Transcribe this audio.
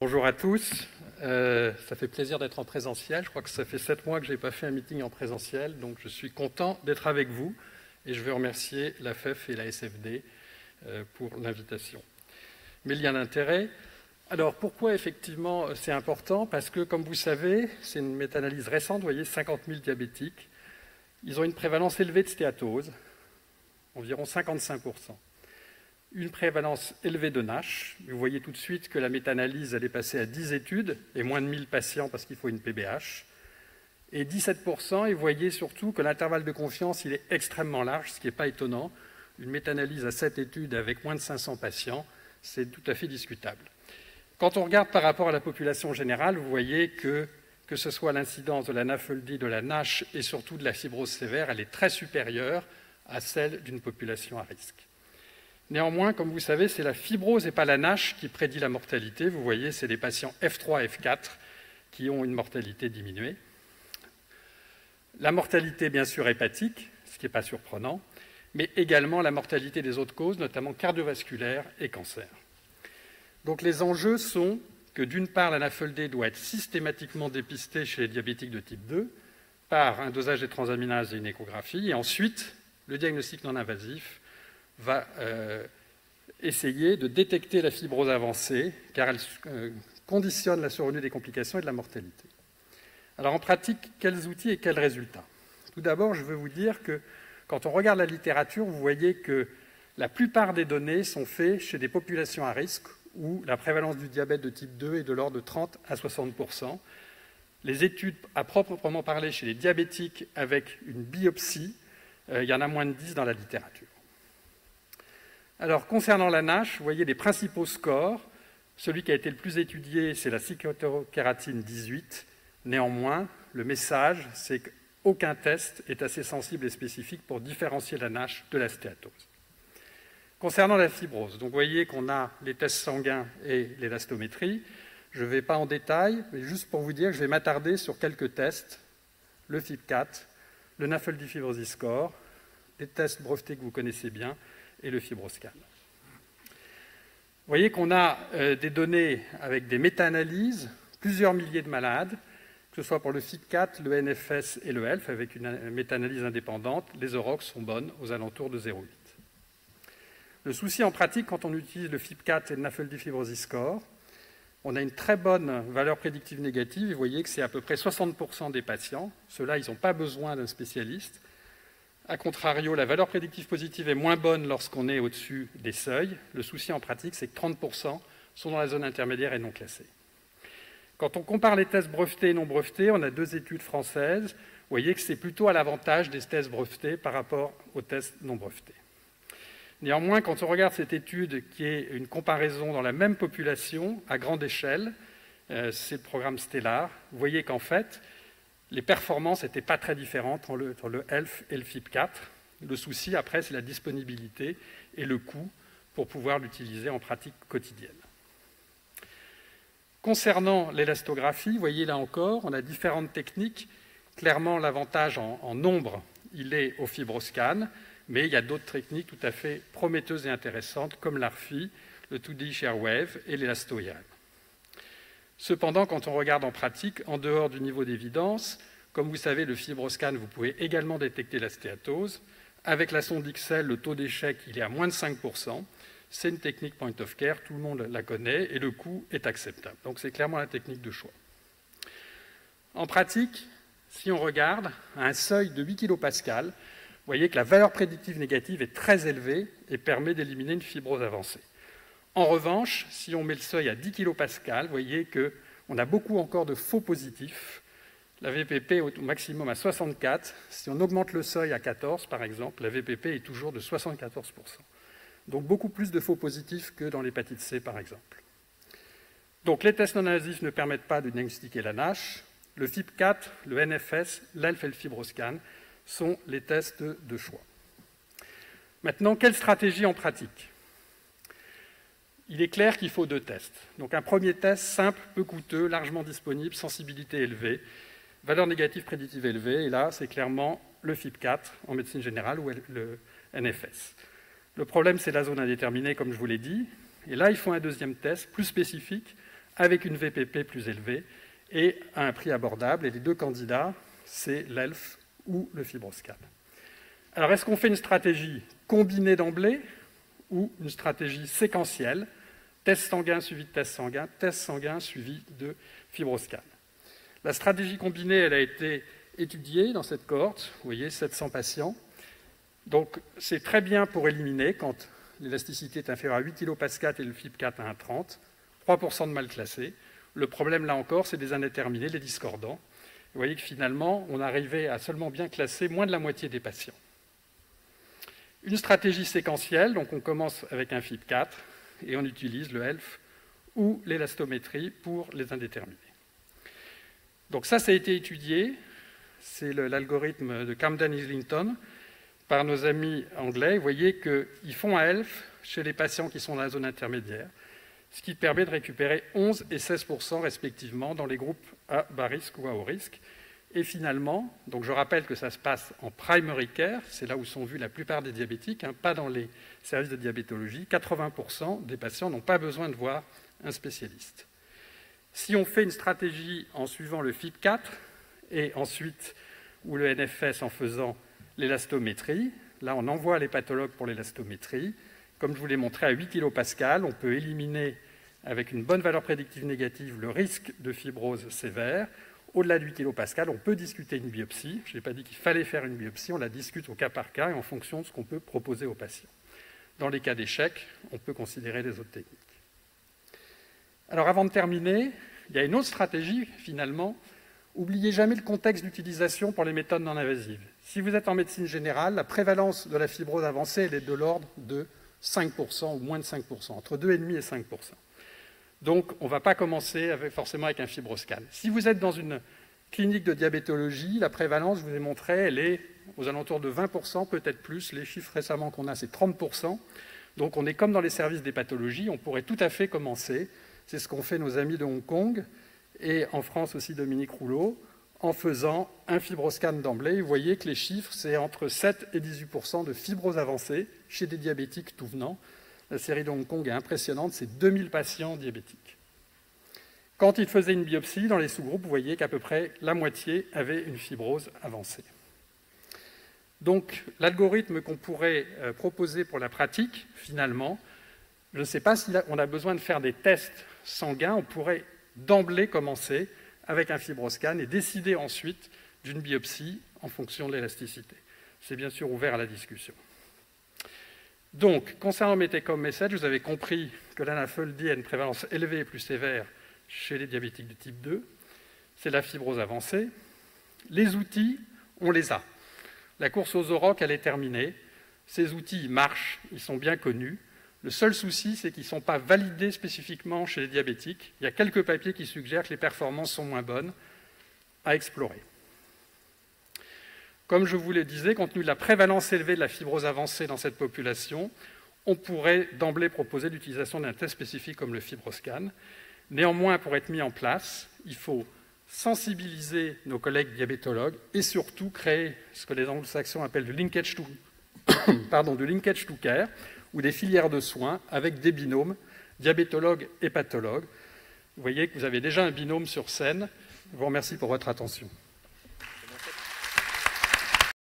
Bonjour à tous, ça fait plaisir d'être en présentiel. Je crois que ça fait 7 mois que je n'ai pas fait un meeting en présentiel, donc je suis content d'être avec vous et je veux remercier la FEF et la SFD pour l'invitation. Mes liens d'intérêt. Alors pourquoi effectivement c'est important? Parce que comme vous savez, c'est une méta-analyse récente, vous voyez 50 000 diabétiques, ils ont une prévalence élevée de stéatose, environ 55%. Une prévalence élevée de NASH. Vous voyez tout de suite que la méta-analyse elle est passée à 10 études et moins de 1000 patients parce qu'il faut une PBH. Et 17%, et vous voyez surtout que l'intervalle de confiance il est extrêmement large, ce qui n'est pas étonnant. Une méta-analyse à 7 études avec moins de 500 patients, c'est tout à fait discutable. Quand on regarde par rapport à la population générale, vous voyez que ce soit l'incidence de la NAFLD, de la NASH et surtout de la fibrose sévère, elle est très supérieure à celle d'une population à risque. Néanmoins, comme vous savez, c'est la fibrose et pas la NASH qui prédit la mortalité. Vous voyez, c'est les patients F3 et F4 qui ont une mortalité diminuée. La mortalité, bien sûr, hépatique, ce qui n'est pas surprenant, mais également la mortalité des autres causes, notamment cardiovasculaires et cancer. Donc les enjeux sont que d'une part, la NAFLD doit être systématiquement dépistée chez les diabétiques de type 2 par un dosage des transaminases et une échographie, et ensuite, le diagnostic non invasif va essayer de détecter la fibrose avancée, car elle conditionne la survenue des complications et de la mortalité. Alors en pratique, quels outils et quels résultats? Tout d'abord, je veux vous dire que quand on regarde la littérature, vous voyez que la plupart des données sont faites chez des populations à risque où la prévalence du diabète de type 2 est de l'ordre de 30 à 60%. Les études à proprement parler chez les diabétiques avec une biopsie, il y en a moins de 10 dans la littérature. Alors, concernant la NASH, vous voyez les principaux scores. Celui qui a été le plus étudié, c'est la cyclotérokératine 18. Néanmoins, le message, c'est qu'aucun test est assez sensible et spécifique pour différencier la NASH de la stéatose. Concernant la fibrose, donc vous voyez qu'on a les tests sanguins et l'élastométrie. Je ne vais pas en détail, mais juste pour vous dire que je vais m'attarder sur quelques tests. Le FIB4, le NAFLD Fibrosis Score, les tests brevetés que vous connaissez bien, et le FibroScan. Vous voyez qu'on a des données avec des méta-analyses, plusieurs milliers de malades, que ce soit pour le FIB4, le NFS et le ELF, avec une méta-analyse indépendante, les Aurochs sont bonnes aux alentours de 0,8. Le souci en pratique, quand on utilise le FIB4 et le NAFLD Fibrosis Score, on a une très bonne valeur prédictive négative, et vous voyez que c'est à peu près 60% des patients. Ceux-là, ils n'ont pas besoin d'un spécialiste. A contrario, la valeur prédictive positive est moins bonne lorsqu'on est au-dessus des seuils. Le souci en pratique, c'est que 30% sont dans la zone intermédiaire et non classée. Quand on compare les tests brevetés et non brevetés, on a 2 études françaises. Vous voyez que c'est plutôt à l'avantage des tests brevetés par rapport aux tests non brevetés. Néanmoins, quand on regarde cette étude qui est une comparaison dans la même population à grande échelle, c'est le programme Stellar, vous voyez qu'en fait, les performances n'étaient pas très différentes entre le ELF et le FIB4. Le souci, après, c'est la disponibilité et le coût pour pouvoir l'utiliser en pratique quotidienne. Concernant l'élastographie, vous voyez là encore, on a différentes techniques. Clairement, l'avantage en nombre, il est au FibroScan, mais il y a d'autres techniques tout à fait prometteuses et intéressantes, comme l'ARFI, le 2D Sharewave et l'élasto-IAM. Cependant, quand on regarde en pratique, en dehors du niveau d'évidence, comme vous savez, le FibroScan, vous pouvez également détecter la stéatose. Avec la sonde XL, le taux d'échec, il est à moins de 5%. C'est une technique point of care, tout le monde la connaît, et le coût est acceptable. Donc c'est clairement la technique de choix. En pratique, si on regarde à un seuil de 8 kPa, vous voyez que la valeur prédictive négative est très élevée et permet d'éliminer une fibrose avancée. En revanche, si on met le seuil à 10 kPa, vous voyez qu'on a beaucoup encore de faux positifs. La VPP est au maximum à 64. Si on augmente le seuil à 14, par exemple, la VPP est toujours de 74%. Donc beaucoup plus de faux positifs que dans l'hépatite C, par exemple. Donc les tests non invasifs ne permettent pas de diagnostiquer la NASH. Le FIB4, le NFS, l'ELF et le FibroScan sont les tests de choix. Maintenant, quelle stratégie en pratique? Il est clair qu'il faut 2 tests. Donc un premier test simple, peu coûteux, largement disponible, sensibilité élevée, valeur négative prédictive élevée, et là c'est clairement le FIB4 en médecine générale ou le NFS. Le problème c'est la zone indéterminée comme je vous l'ai dit, et là il faut un deuxième test plus spécifique avec une VPP plus élevée et à un prix abordable. Et les deux candidats, c'est l'ELF ou le FibroScan. Alors, est-ce qu'on fait une stratégie combinée d'emblée ou une stratégie séquentielle, test sanguin suivi de test sanguin suivi de FibroScan? La stratégie combinée, elle a été étudiée dans cette cohorte, vous voyez, 700 patients. Donc, c'est très bien pour éliminer quand l'élasticité est inférieure à 8 kPa et le FIB4 à 1,30, 3% de mal classés. Le problème, là encore, c'est des indéterminés, les discordants. Vous voyez que finalement, on arrivait à seulement bien classer moins de la moitié des patients. Une stratégie séquentielle, donc on commence avec un FIB4 et on utilise le ELF ou l'élastométrie pour les indéterminés. Donc ça a été étudié, c'est l'algorithme de Camden-Islington par nos amis anglais. Vous voyez qu'ils font un ELF chez les patients qui sont dans la zone intermédiaire, ce qui permet de récupérer 11 et 16% respectivement dans les groupes à bas risque ou à haut risque. Et finalement, donc je rappelle que ça se passe en primary care, c'est là où sont vus la plupart des diabétiques, pas dans les services de diabétologie, 80% des patients n'ont pas besoin de voir un spécialiste. Si on fait une stratégie en suivant le FIB4 et ensuite, ou le NFS en faisant l'élastométrie, là on envoie les pathologues pour l'élastométrie. Comme je vous l'ai montré, à 8 kPa, on peut éliminer avec une bonne valeur prédictive négative le risque de fibrose sévère. Au-delà de 8 kPa, on peut discuter une biopsie. Je n'ai pas dit qu'il fallait faire une biopsie, on la discute au cas par cas et en fonction de ce qu'on peut proposer aux patients. Dans les cas d'échec, on peut considérer les autres techniques. Alors avant de terminer, il y a une autre stratégie finalement. N'oubliez jamais le contexte d'utilisation pour les méthodes non invasives. Si vous êtes en médecine générale, la prévalence de la fibrose avancée elle est de l'ordre de 5% ou moins de 5%, entre 2,5 et 5%. Donc, on ne va pas commencer forcément avec un FibroScan. Si vous êtes dans une clinique de diabétologie, la prévalence, je vous ai montré, elle est aux alentours de 20%, peut-être plus. Les chiffres récemment qu'on a, c'est 30%. Donc, on est comme dans les services des pathologies, on pourrait tout à fait commencer. C'est ce qu'ont fait nos amis de Hong Kong et en France aussi Dominique Rouleau, en faisant un FibroScan d'emblée. Vous voyez que les chiffres, c'est entre 7 et 18% de fibrose avancée chez des diabétiques tout venant. La série de Hong Kong est impressionnante, c'est 2000 patients diabétiques. Quand ils faisaient une biopsie, dans les sous-groupes, vous voyez qu'à peu près la moitié avait une fibrose avancée. Donc, l'algorithme qu'on pourrait proposer pour la pratique, finalement, je ne sais pas si on a besoin de faire des tests sanguins, on pourrait d'emblée commencer avec un FibroScan et décider ensuite d'une biopsie en fonction de l'élasticité. C'est bien sûr ouvert à la discussion. Donc, concernant mes take-home messages, vous avez compris que l'NAFLD a une prévalence élevée et plus sévère chez les diabétiques de type 2. C'est la fibrose avancée. Les outils, on les a. La course aux aurochs, elle est terminée. Ces outils, ils marchent, ils sont bien connus. Le seul souci, c'est qu'ils ne sont pas validés spécifiquement chez les diabétiques. Il y a quelques papiers qui suggèrent que les performances sont moins bonnes à explorer. Comme je vous le disais, compte tenu de la prévalence élevée de la fibrose avancée dans cette population, on pourrait d'emblée proposer l'utilisation d'un test spécifique comme le FibroScan. Néanmoins, pour être mis en place, il faut sensibiliser nos collègues diabétologues et surtout créer ce que les anglo-saxons appellent du linkage to care, ou des filières de soins avec des binômes, diabétologues et pathologues. Vous voyez que vous avez déjà un binôme sur scène. Je vous remercie pour votre attention.